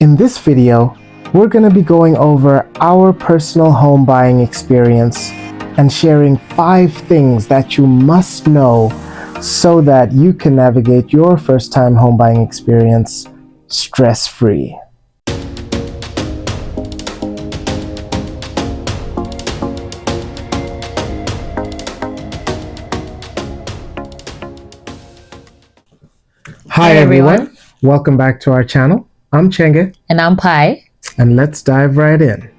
In this video, we're going to be going over our personal home buying experience and sharing 5 things that you must know so that you can navigate your first-time home buying experience stress-free. Hi everyone, welcome back to our channel. I'm Chenge. And I'm Pai. And let's dive right in.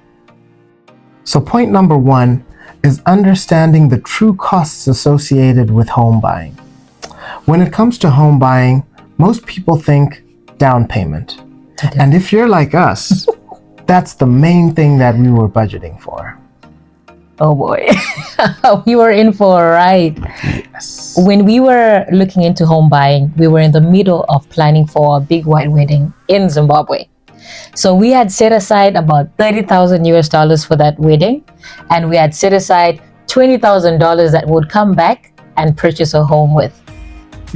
So point number 1 is understanding the true costs associated with home buying. When it comes to home buying, most people think down payment. And if you're like us, that's the main thing that we were budgeting for. Oh boy, we were in for a ride. Yes. When we were looking into home buying, we were in the middle of planning for a big white wedding in Zimbabwe. So we had set aside about $30,000 for that wedding, and we had set aside $20,000 that would come back and purchase a home with.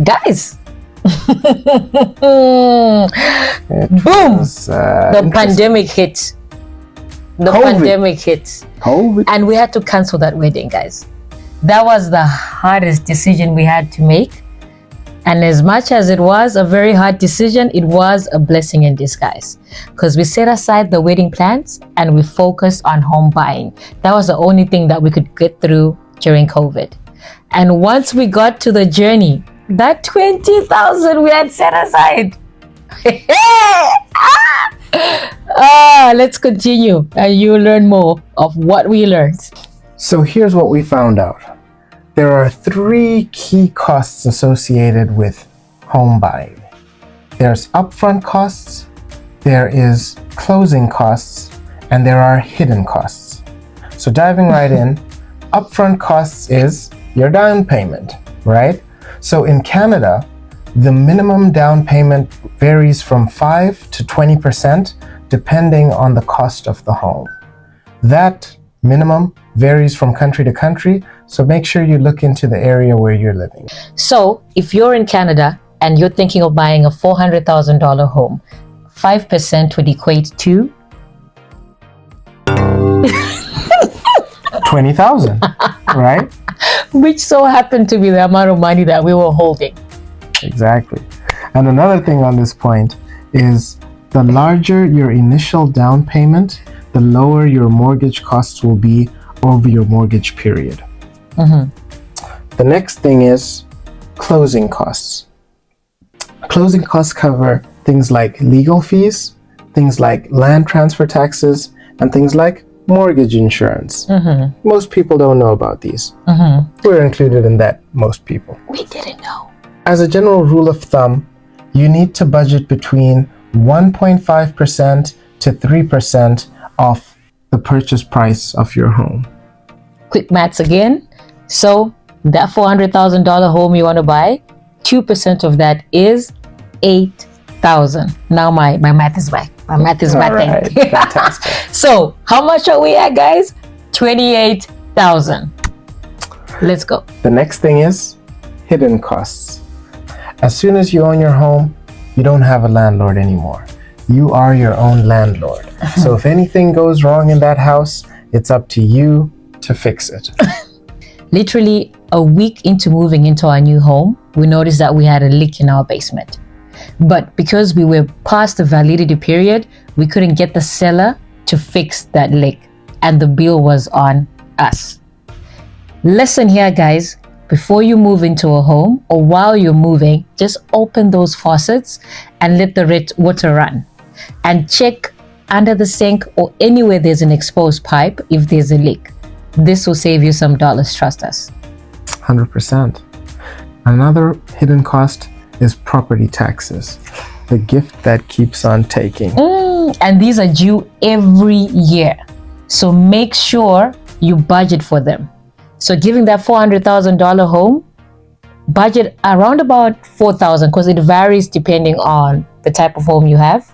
Guys, boom! The pandemic hit. COVID. And we had to cancel that wedding, guys. That was the hardest decision we had to make. And as much as it was a very hard decision, it was a blessing in disguise, because we set aside the wedding plans and we focused on home buying. That was the only thing that we could get through during COVID. And once we got to the journey, that $20,000 we had set aside. Let's continue and you'll learn more of what we learned. So here's what we found out. There are 3 key costs associated with home buying. There's upfront costs, there is closing costs, and there are hidden costs. So diving right in, upfront costs is your down payment, right? So in Canada, the minimum down payment varies from 5 to 20% depending on the cost of the home. That minimum varies from country to country, so make sure you look into the area where you're living. So if you're in Canada and you're thinking of buying a $400,000 home, 5% would equate to $20,000, right? Which so happened to be the amount of money that we were holding. Exactly. And another thing on this point is the larger your initial down payment, the lower your mortgage costs will be over your mortgage period. The next thing is closing costs. Closing costs cover things like legal fees, things like land transfer taxes, and things like mortgage insurance. Most people don't know about these. We're included in that, most people. We didn't know. As a general rule of thumb, you need to budget between 1.5% to 3% of the purchase price of your home. Quick maths again. So that $400,000 home you want to buy, 2% of that is $8,000. Now my math is back. My math is back. Right, fantastic. So how much are we at, guys? $28,000. Let's go. The next thing is hidden costs. As soon as you own your home, you don't have a landlord anymore. You are your own landlord. So if anything goes wrong in that house, it's up to you to fix it. Literally a week into moving into our new home, we noticed that we had a leak in our basement. But because we were past the validity period, we couldn't get the seller to fix that leak, and the bill was on us. Lesson here, guys. Before you move into a home or while you're moving, just open those faucets and let the water run. And check under the sink or anywhere there's an exposed pipe if there's a leak. This will save you some dollars, trust us. 100%. Another hidden cost is property taxes, the gift that keeps on taking. And these are due every year. So make sure you budget for them. So giving that $400,000 home, budget around about $4,000, because it varies depending on the type of home you have.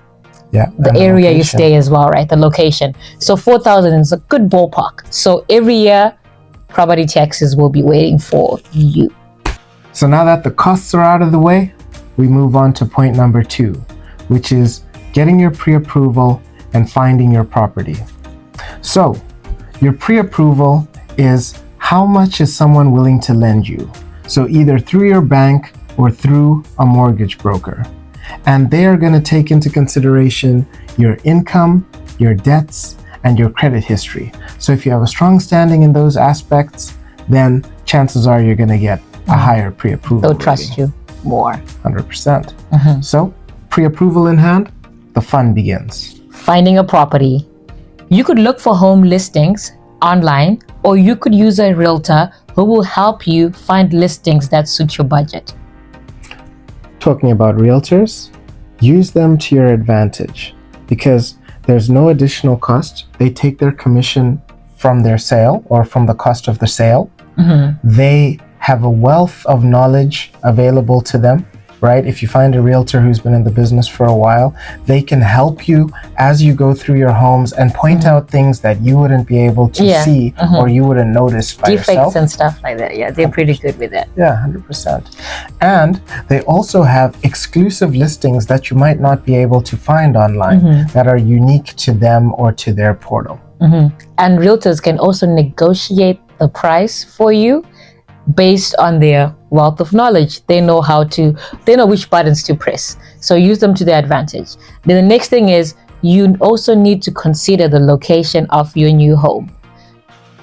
Yeah. The area you stay as well, right? The location. So $4,000 is a good ballpark. So every year, property taxes will be waiting for you. So now that the costs are out of the way, we move on to point number 2, which is getting your pre-approval, and finding your property. So, your pre-approval is how much is someone willing to lend you? So either through your bank or through a mortgage broker. And they are going to take into consideration your income, your debts, and your credit history. So if you have a strong standing in those aspects, then chances are you're going to get a higher pre-approval They'll trust you more. 100%. So pre-approval in hand, the fun begins. Finding a property. You could look for home listings online, or you could use a realtor who will help you find listings that suit your budget. Talking about realtors, use them to your advantage because there's no additional cost. They take their commission from their sale or from the cost of the sale. They have a wealth of knowledge available to them, right? If you find a realtor who's been in the business for a while, they can help you as you go through your homes and point out things that you wouldn't be able to see or you wouldn't notice by Defects yourself. and stuff like that. Yeah, they're pretty good with that. Yeah, 100%. And they also have exclusive listings that you might not be able to find online that are unique to them or to their portal. And realtors can also negotiate the price for you based on their wealth of knowledge. They know which buttons to press. So use them to their advantage. Then the next thing is you also need to consider the location of your new home.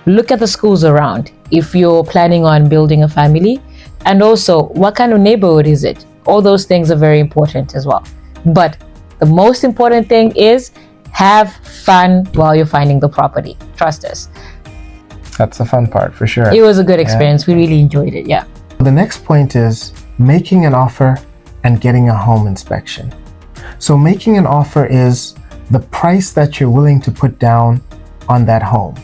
Look at the schools around if you're planning on building a family, and also what kind of neighborhood is it? All those things are very important as well. But the most important thing is have fun while you're finding the property. Trust us. That's the fun part for sure. It was a good experience. We really enjoyed it. Yeah. The next point is making an offer and getting a home inspection. So making an offer is the price that you're willing to put down on that home.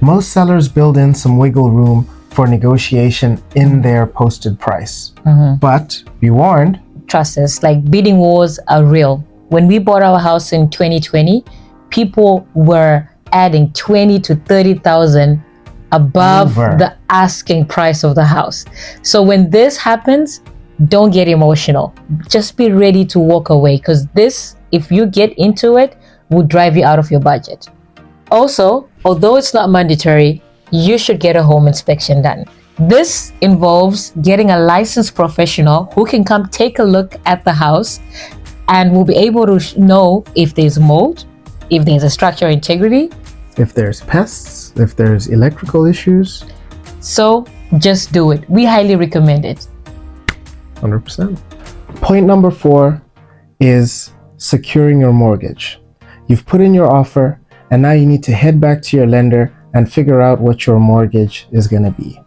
Most sellers build in some wiggle room for negotiation in their posted price. But be warned. Trust us, like bidding wars are real. When we bought our house in 2020, people were adding 20 to 30,000 above the asking price of the house. So when this happens, don't get emotional. Just be ready to walk away, because this, if you get into it, will drive you out of your budget. Also, although it's not mandatory, you should get a home inspection done. This involves getting a licensed professional who can come take a look at the house and will be able to know if there's mold, if there's a structural integrity, if there's pests, if there's electrical issues. So just do it. We highly recommend it. 100%. Point number 4 is securing your mortgage. You've put in your offer and now you need to head back to your lender and figure out what your mortgage is going to be.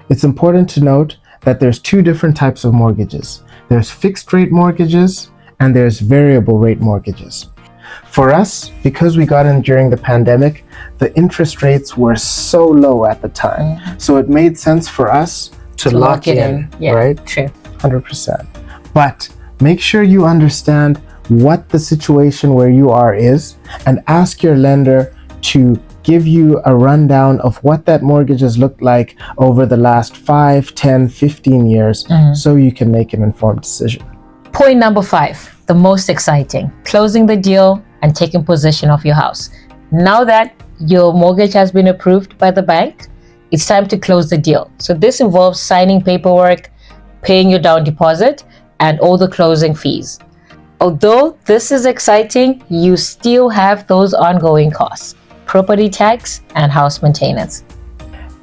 It's important to note that there's 2 different types of mortgages. There's fixed rate mortgages and there's variable rate mortgages. For us, because we got in during the pandemic, the interest rates were so low at the time. So it made sense for us to lock it in, right? True. 100%. But make sure you understand what the situation where you are is and ask your lender to give you a rundown of what that mortgage has looked like over the last 5, 10, 15 years so you can make an informed decision. Point number 5, the most exciting, closing the deal and taking possession of your house. Now that your mortgage has been approved by the bank, it's time to close the deal. So this involves signing paperwork, paying your down deposit, and all the closing fees. Although this is exciting, you still have those ongoing costs, property tax and house maintenance.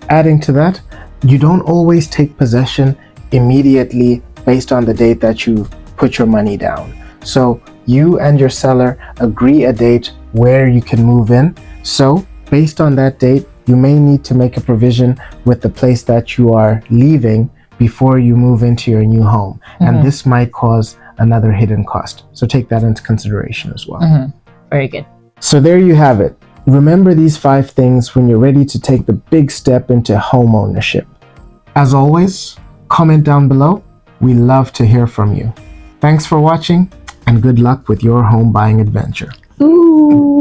Adding to that, you don't always take possession immediately based on the date that you put your money down. So you and your seller agree a date where you can move in. So based on that date, you may need to make a provision with the place that you are leaving before you move into your new home. And this might cause another hidden cost. So take that into consideration as well. Very good. So there you have it. Remember these 5 things when you're ready to take the big step into home ownership. As always, comment down below. We love to hear from you. Thanks for watching and good luck with your home buying adventure. Ooh.